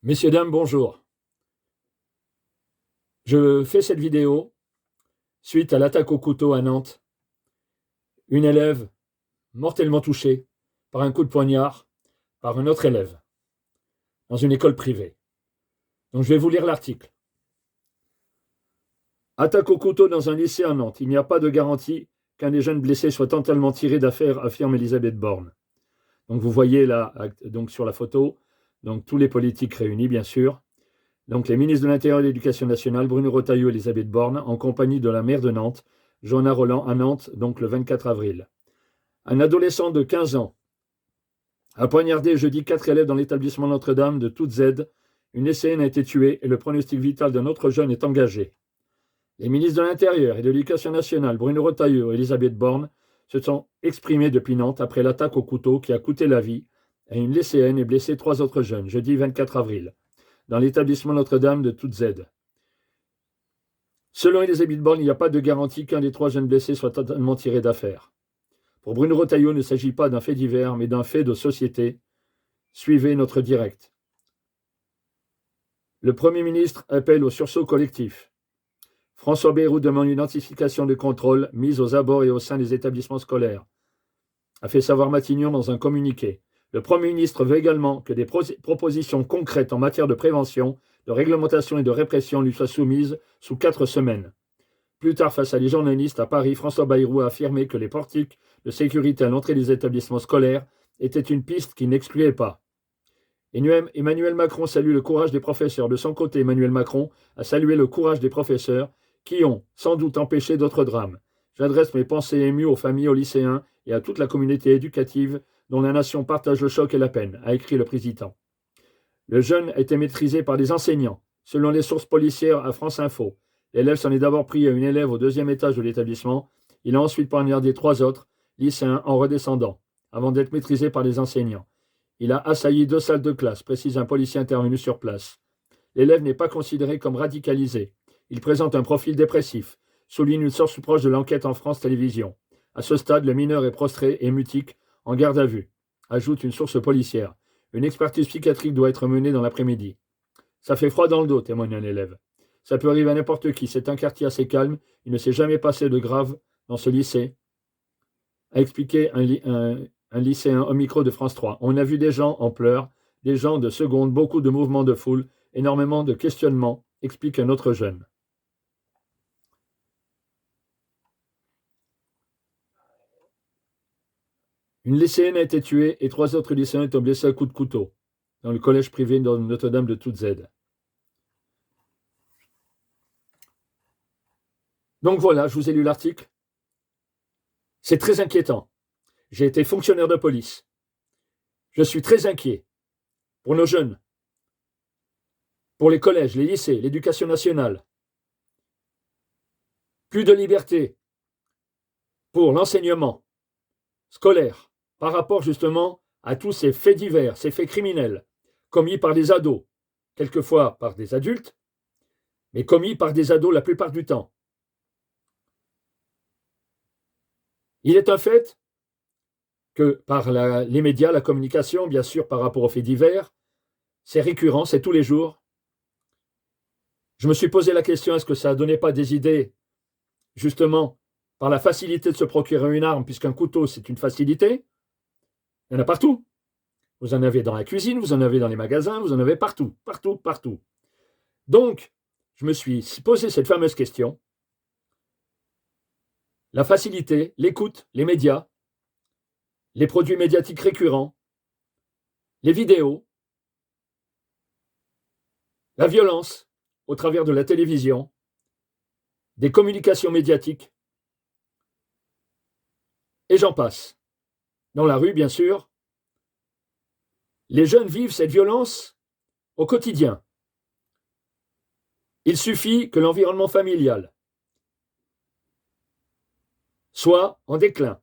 Messieurs, dames, bonjour. Je fais cette vidéo suite à l'attaque au couteau à Nantes. Une élève mortellement touchée par un coup de poignard par un autre élève dans une école privée. Donc je vais vous lire l'article. Attaque au couteau dans un lycée à Nantes. Il n'y a pas de garantie qu'un des jeunes blessés soit totalement tiré d'affaire, affirme Elisabeth Borne. Donc vous voyez là, donc sur la photo, donc tous les politiques réunis, bien sûr. Donc les ministres de l'Intérieur et de l'Éducation nationale, Bruno Retailleau et Elisabeth Borne, en compagnie de la maire de Nantes, Johanna Rolland, à Nantes, donc le 24 avril. Un adolescent de 15 ans a poignardé jeudi 4 élèves dans l'établissement Notre-Dame de Toutes Aides. Une lycéenne a été tuée et le pronostic vital d'un autre jeune est engagé. Les ministres de l'Intérieur et de l'Éducation nationale, Bruno Retailleau et Elisabeth Borne, se sont exprimés depuis Nantes après l'attaque au couteau qui a coûté la vie à une lycéenne et blessé 3 autres jeunes, jeudi 24 avril, dans l'établissement Notre-Dame de Toutes Aides. Selon Elisabeth Borne, il n'y a pas de garantie qu'un des 3 jeunes blessés soit totalement tiré d'affaire. Pour Bruno Retailleau, il ne s'agit pas d'un fait divers, mais d'un fait de société. Suivez notre direct. Le Premier ministre appelle au sursaut collectif. François Bayrou demande une identification de contrôle mise aux abords et au sein des établissements scolaires, a fait savoir Matignon dans un communiqué. Le Premier ministre veut également que des propositions concrètes en matière de prévention, de réglementation et de répression lui soient soumises sous 4 semaines. Plus tard, face à des journalistes à Paris, François Bayrou a affirmé que les portiques de sécurité à l'entrée des établissements scolaires étaient une piste qui n'excluait pas. Emmanuel Macron salue le courage des professeurs. De son côté, Emmanuel Macron a salué le courage des professeurs qui ont sans doute empêché d'autres drames. J'adresse mes pensées émues aux familles, aux lycéens et à toute la communauté éducative dont la nation partage le choc et la peine, a écrit le président. Le jeune a été maîtrisé par des enseignants. Selon les sources policières à France Info, l'élève s'en est d'abord pris à une élève au 2e étage de l'établissement. Il a ensuite poignardé 3 autres lycéens en redescendant, avant d'être maîtrisé par les enseignants. Il a assailli 2 salles de classe, précise un policier intervenu sur place. L'élève n'est pas considéré comme radicalisé. Il présente un profil dépressif, souligne une source proche de l'enquête en France Télévisions. À ce stade, le mineur est prostré et mutique, en garde à vue, ajoute une source policière. Une expertise psychiatrique doit être menée dans l'après-midi. Ça fait froid dans le dos, témoigne un élève. Ça peut arriver à n'importe qui, c'est un quartier assez calme, il ne s'est jamais passé de grave dans ce lycée, a expliqué un lycéen au micro de France 3. On a vu des gens en pleurs, des gens de seconde, beaucoup de mouvements de foule, énormément de questionnements, explique un autre jeune. Une lycéenne a été tuée et 3 autres lycéens ont été blessés à coups de couteau dans le collège privé de Notre-Dame de Toutes Aides. Donc voilà, je vous ai lu l'article. C'est très inquiétant. J'ai été fonctionnaire de police. Je suis très inquiet pour nos jeunes, pour les collèges, les lycées, l'éducation nationale. Plus de liberté pour l'enseignement scolaire par rapport justement à tous ces faits divers, ces faits criminels commis par des ados, quelquefois par des adultes, mais commis par des ados la plupart du temps. Il est un fait que par les médias, la communication, bien sûr, par rapport aux faits divers, c'est récurrent, c'est tous les jours. Je me suis posé la question, est-ce que ça ne donnait pas des idées, justement, par la facilité de se procurer une arme, puisqu'un couteau, c'est une facilité. Il y en a partout. Vous en avez dans la cuisine, vous en avez dans les magasins, vous en avez partout, partout, partout. Donc, je me suis posé cette fameuse question. La facilité, l'écoute, les médias, les produits médiatiques récurrents, les vidéos, la violence au travers de la télévision, des communications médiatiques, et j'en passe. Dans la rue, bien sûr, les jeunes vivent cette violence au quotidien. Il suffit que l'environnement familial soit en déclin,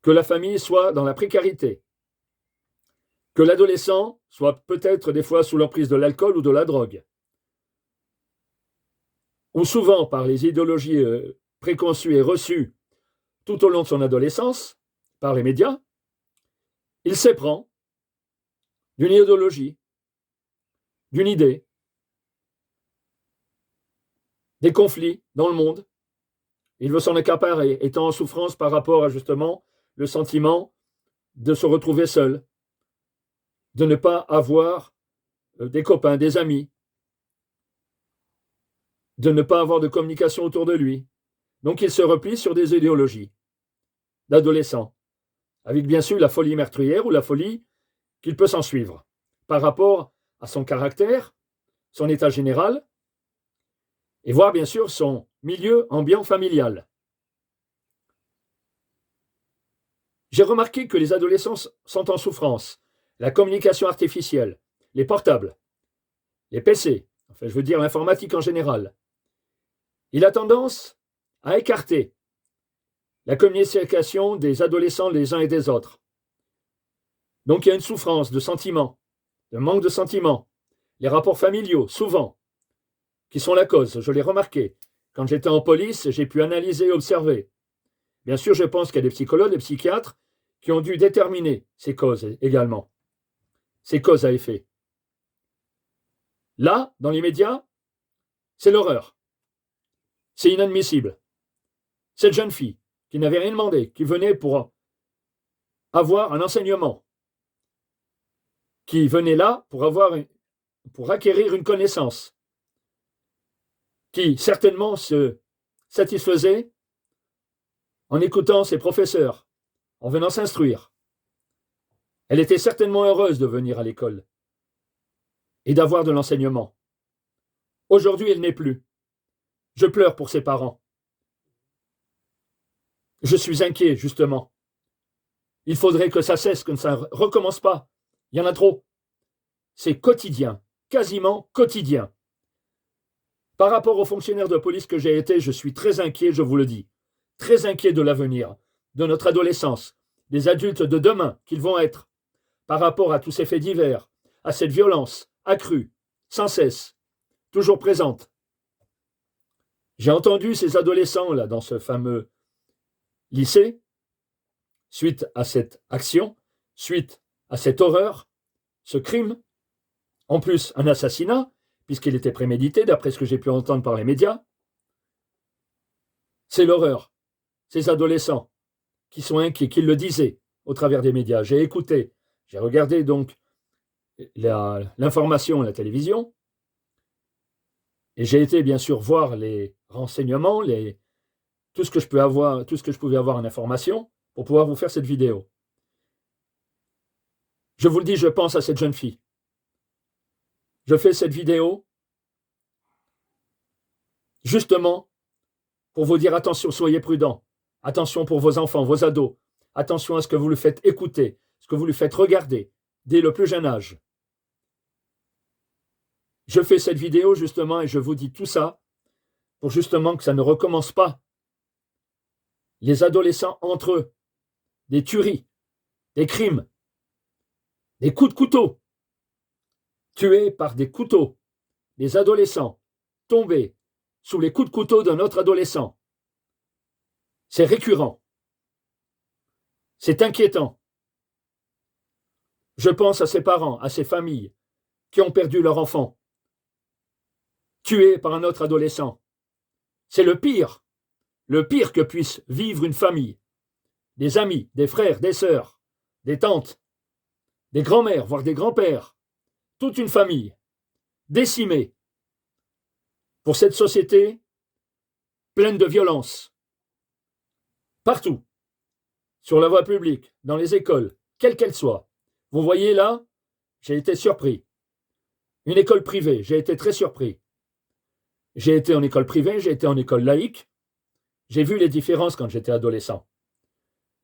que la famille soit dans la précarité, que l'adolescent soit peut-être des fois sous l'emprise de l'alcool ou de la drogue, ou souvent par les idéologies préconçues et reçues tout au long de son adolescence, par les médias, il s'éprend d'une idéologie d'une idée, des conflits dans le monde. Il veut s'en accaparer, étant en souffrance par rapport à justement le sentiment de se retrouver seul, de ne pas avoir des copains, des amis, de ne pas avoir de communication autour de lui. Donc il se replie sur des idéologies d'adolescent, avec bien sûr la folie meurtrière ou la folie qu'il peut s'en suivre, par rapport à son caractère, son état général, et voir bien sûr son milieu ambiant familial. J'ai remarqué que les adolescents sont en souffrance. La communication artificielle, les portables, les PC, enfin je veux dire l'informatique en général. Il a tendance à écarter la communication des adolescents les uns et des autres. Donc il y a une souffrance de sentiments, de manque de sentiments. Les rapports familiaux, souvent, qui sont la cause, je l'ai remarqué. Quand j'étais en police, j'ai pu analyser et observer. Bien sûr, je pense qu'il y a des psychologues, des psychiatres qui ont dû déterminer ces causes également, ces causes à effet. Là, dans les médias, c'est l'horreur. C'est inadmissible. Cette jeune fille qui n'avait rien demandé, qui venait pour avoir un enseignement, qui venait là pour acquérir une connaissance, qui certainement se satisfaisait en écoutant ses professeurs, en venant s'instruire. Elle était certainement heureuse de venir à l'école et d'avoir de l'enseignement. Aujourd'hui, elle n'est plus. Je pleure pour ses parents. Je suis inquiet, justement. Il faudrait que ça cesse, que ça ne recommence pas. Il y en a trop. C'est quotidien, quasiment quotidien. Par rapport aux fonctionnaires de police que j'ai été, je suis très inquiet, je vous le dis. Très inquiet de l'avenir, de notre adolescence, des adultes de demain qu'ils vont être, par rapport à tous ces faits divers, à cette violence accrue, sans cesse, toujours présente. J'ai entendu ces adolescents là dans ce fameux lycée, suite à cette action, suite à cette horreur, ce crime, en plus un assassinat, puisqu'il était prémédité, d'après ce que j'ai pu entendre par les médias. C'est l'horreur. Ces adolescents qui sont inquiets, qui le disaient au travers des médias. J'ai écouté, j'ai regardé donc l'information à la télévision, et j'ai été bien sûr voir les renseignements, tout ce que je pouvais avoir en information pour pouvoir vous faire cette vidéo. Je vous le dis, je pense à cette jeune fille. Je fais cette vidéo justement pour vous dire attention, soyez prudents. Attention pour vos enfants, vos ados. Attention à ce que vous lui faites écouter, ce que vous lui faites regarder dès le plus jeune âge. Je fais cette vidéo justement et je vous dis tout ça pour justement que ça ne recommence pas. Les adolescents entre eux, des tueries, des crimes, des coups de couteau, tués par des couteaux, des adolescents tombés sous les coups de couteau d'un autre adolescent. C'est récurrent. C'est inquiétant. Je pense à ces parents, à ces familles qui ont perdu leur enfant, tués par un autre adolescent. C'est le pire que puisse vivre une famille. Des amis, des frères, des sœurs, des tantes, des grands-mères, voire des grands-pères, toute une famille décimée pour cette société pleine de violence. Partout, sur la voie publique, dans les écoles, quelles qu'elles soient. Vous voyez là, j'ai été surpris. Une école privée, j'ai été très surpris. J'ai été en école privée, j'ai été en école laïque. J'ai vu les différences quand j'étais adolescent.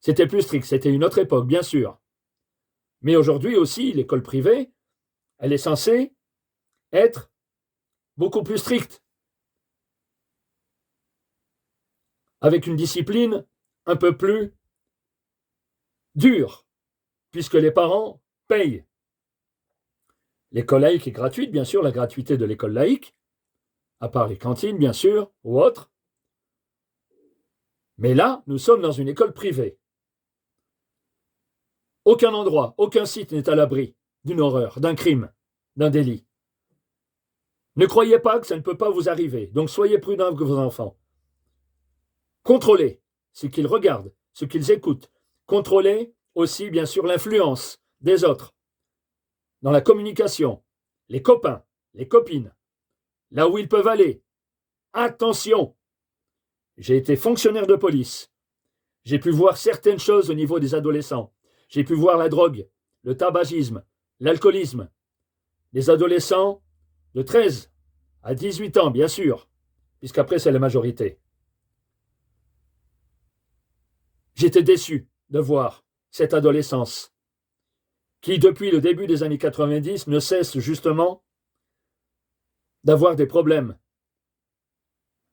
C'était plus strict, c'était une autre époque, bien sûr. Mais aujourd'hui aussi, l'école privée, elle est censée être beaucoup plus stricte, avec une discipline un peu plus dure, puisque les parents payent. L'école laïque est gratuite, bien sûr, la gratuité de l'école laïque, à part les cantines, bien sûr, ou autres. Mais là, nous sommes dans une école privée. Aucun endroit, aucun site n'est à l'abri d'une horreur, d'un crime, d'un délit. Ne croyez pas que ça ne peut pas vous arriver. Donc soyez prudents avec vos enfants. Contrôlez ce qu'ils regardent, ce qu'ils écoutent. Contrôlez aussi, bien sûr, l'influence des autres dans la communication, les copains, les copines, là où ils peuvent aller. Attention! J'ai été fonctionnaire de police. J'ai pu voir certaines choses au niveau des adolescents. J'ai pu voir la drogue, le tabagisme, l'alcoolisme. Les adolescents de 13 à 18 ans, bien sûr, puisqu'après c'est la majorité. J'étais déçu de voir cette adolescence qui, depuis le début des années 90, ne cesse justement d'avoir des problèmes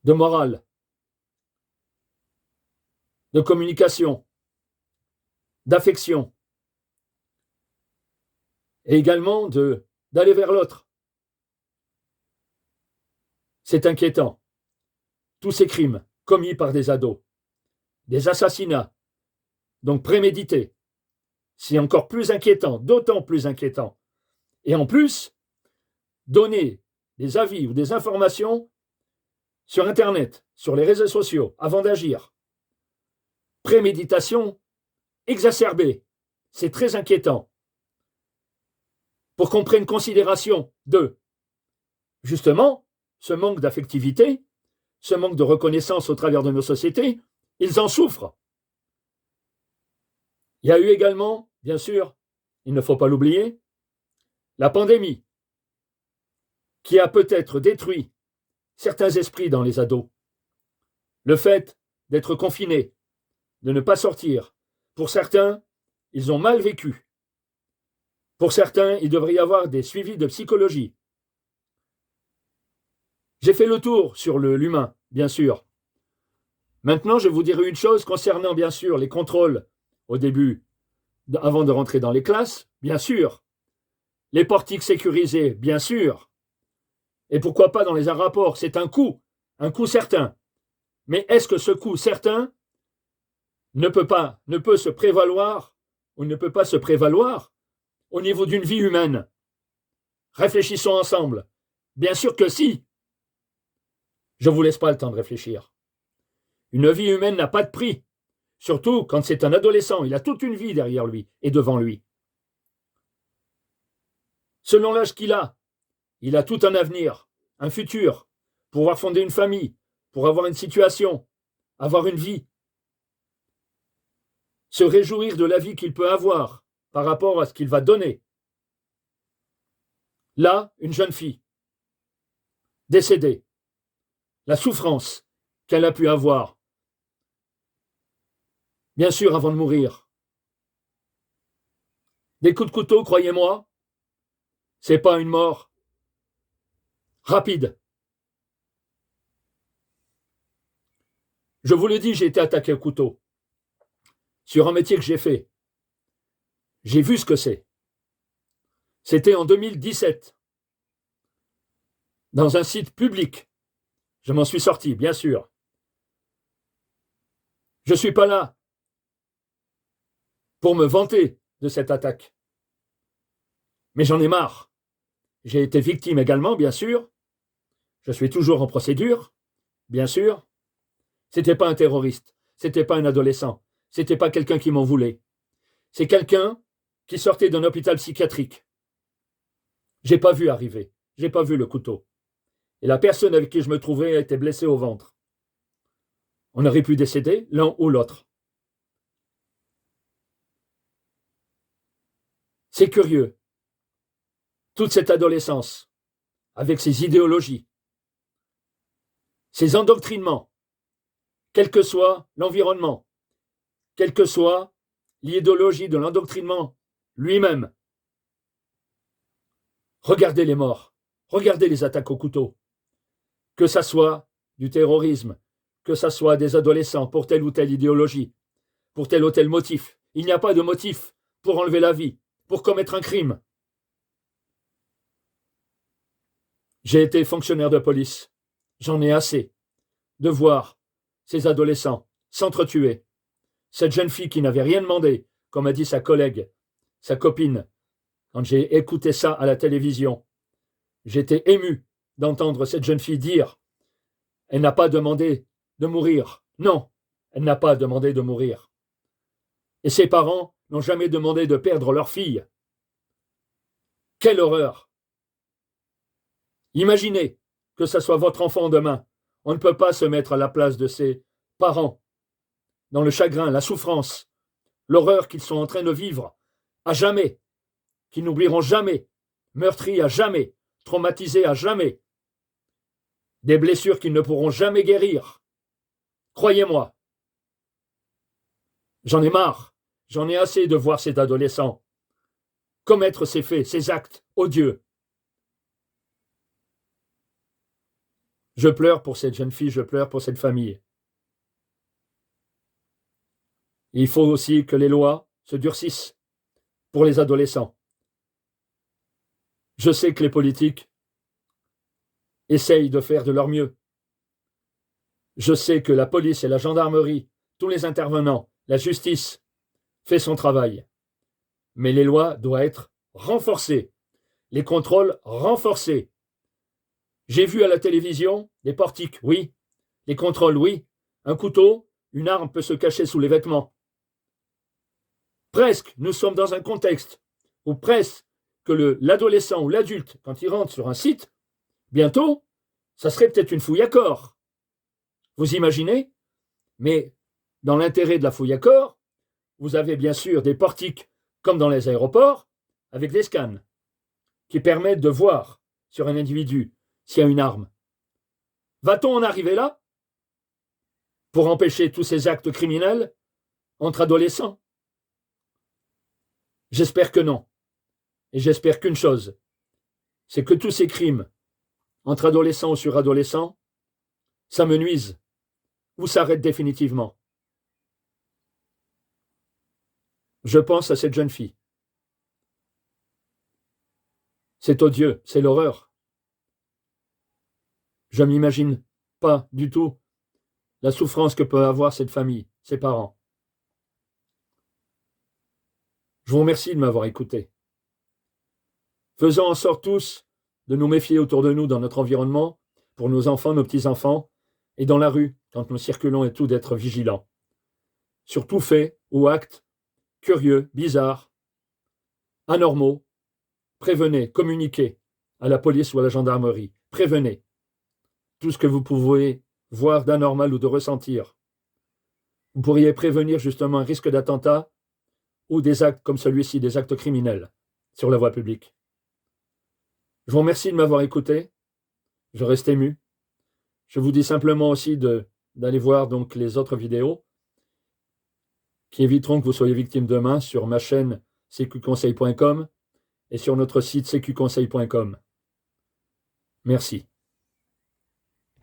de morale, de communication, d'affection, et également d'aller vers l'autre. C'est inquiétant. Tous ces crimes commis par des ados, des assassinats, donc prémédités, c'est encore plus inquiétant, d'autant plus inquiétant. Et en plus, donner des avis ou des informations sur Internet, sur les réseaux sociaux, avant d'agir. Préméditation exacerbée, c'est très inquiétant. Pour qu'on prenne considération de, justement, ce manque d'affectivité, ce manque de reconnaissance au travers de nos sociétés, ils en souffrent. Il y a eu également, bien sûr, il ne faut pas l'oublier, la pandémie, qui a peut-être détruit certains esprits dans les ados. Le fait d'être confinés, de ne pas sortir, pour certains, ils ont mal vécu. Pour certains, il devrait y avoir des suivis de psychologie. J'ai fait le tour sur l'humain, bien sûr. Maintenant, je vais vous dire une chose concernant, bien sûr, les contrôles au début, avant de rentrer dans les classes, bien sûr. Les portiques sécurisés, bien sûr. Et pourquoi pas dans les rapports, c'est un coût certain. Mais est-ce que ce coût certain ne peut se prévaloir ou ne peut pas se prévaloir au niveau d'une vie humaine? Réfléchissons ensemble. Bien sûr que si. Je ne vous laisse pas le temps de réfléchir. Une vie humaine n'a pas de prix, surtout quand c'est un adolescent. Il a toute une vie derrière lui et devant lui. Selon l'âge qu'il a, il a tout un avenir, un futur, pouvoir fonder une famille, pour avoir une situation, avoir une vie. Se réjouir de la vie qu'il peut avoir par rapport à ce qu'il va donner. Là, une jeune fille, décédée, la souffrance qu'elle a pu avoir, bien sûr avant de mourir. Des coups de couteau, croyez-moi, c'est pas une mort rapide. Je vous le dis, j'ai été attaqué au couteau sur un métier que j'ai fait. J'ai vu ce que c'est. C'était en 2017, dans un site public. Je m'en suis sorti, bien sûr. Je ne suis pas là pour me vanter de cette attaque. Mais j'en ai marre. J'ai été victime également, bien sûr. Je suis toujours en procédure, bien sûr. C'était pas un terroriste, c'était pas un adolescent, c'était pas quelqu'un qui m'en voulait. C'est quelqu'un qui sortait d'un hôpital psychiatrique. J'ai pas vu arriver, j'ai pas vu le couteau. Et la personne avec qui je me trouvais a été blessée au ventre. On aurait pu décéder l'un ou l'autre. C'est curieux. Toute cette adolescence, avec ses idéologies, ses endoctrinements, quel que soit l'environnement, quelle que soit l'idéologie de l'endoctrinement lui-même. Regardez les morts, regardez les attaques au couteau. Que ça soit du terrorisme, que ça soit des adolescents pour telle ou telle idéologie, pour tel ou tel motif. Il n'y a pas de motif pour enlever la vie, pour commettre un crime. J'ai été fonctionnaire de police. J'en ai assez de voir ces adolescents s'entretuer. Cette jeune fille qui n'avait rien demandé, comme a dit sa collègue, sa copine, quand j'ai écouté ça à la télévision, j'étais ému d'entendre cette jeune fille dire « Elle n'a pas demandé de mourir ». Non, elle n'a pas demandé de mourir. Et ses parents n'ont jamais demandé de perdre leur fille. Quelle horreur! Imaginez que ce soit votre enfant demain. On ne peut pas se mettre à la place de ses parents, dans le chagrin, la souffrance, l'horreur qu'ils sont en train de vivre, à jamais, qu'ils n'oublieront jamais, meurtris à jamais, traumatisés à jamais, des blessures qu'ils ne pourront jamais guérir. Croyez-moi, j'en ai marre, j'en ai assez de voir cet adolescent commettre ces faits, ces actes odieux. Je pleure pour cette jeune fille, je pleure pour cette famille. Il faut aussi que les lois se durcissent pour les adolescents. Je sais que les politiques essayent de faire de leur mieux. Je sais que la police et la gendarmerie, tous les intervenants, la justice, fait son travail. Mais les lois doivent être renforcées, les contrôles renforcés. J'ai vu à la télévision des portiques, oui, les contrôles, oui. Un couteau, une arme peut se cacher sous les vêtements. Presque, nous sommes dans un contexte où presque que l'adolescent ou l'adulte, quand il rentre sur un site, bientôt, ça serait peut-être une fouille à corps. Vous imaginez? Mais dans l'intérêt de la fouille à corps, vous avez bien sûr des portiques, comme dans les aéroports, avec des scans, qui permettent de voir sur un individu s'il y a une arme. Va-t-on en arriver là pour empêcher tous ces actes criminels entre adolescents? J'espère que non. Et j'espère qu'une chose, c'est que tous ces crimes entre adolescents ou sur adolescents, ça me nuise ou s'arrête définitivement. Je pense à cette jeune fille. C'est odieux, c'est l'horreur. Je ne m'imagine pas du tout la souffrance que peut avoir cette famille, ses parents. Je vous remercie de m'avoir écouté. Faisons en sorte tous de nous méfier autour de nous dans notre environnement, pour nos enfants, nos petits-enfants, et dans la rue, quand nous circulons et tout, d'être vigilants. Sur tout fait ou acte curieux, bizarre, anormaux, prévenez, communiquez à la police ou à la gendarmerie. Prévenez tout ce que vous pouvez voir d'anormal ou de ressentir. Vous pourriez prévenir justement un risque d'attentat ou des actes comme celui-ci, des actes criminels sur la voie publique. Je vous remercie de m'avoir écouté. Je reste ému. Je vous dis simplement aussi d'aller voir donc les autres vidéos qui éviteront que vous soyez victime demain sur ma chaîne cqconseil.com et sur notre site cqconseil.com. Merci.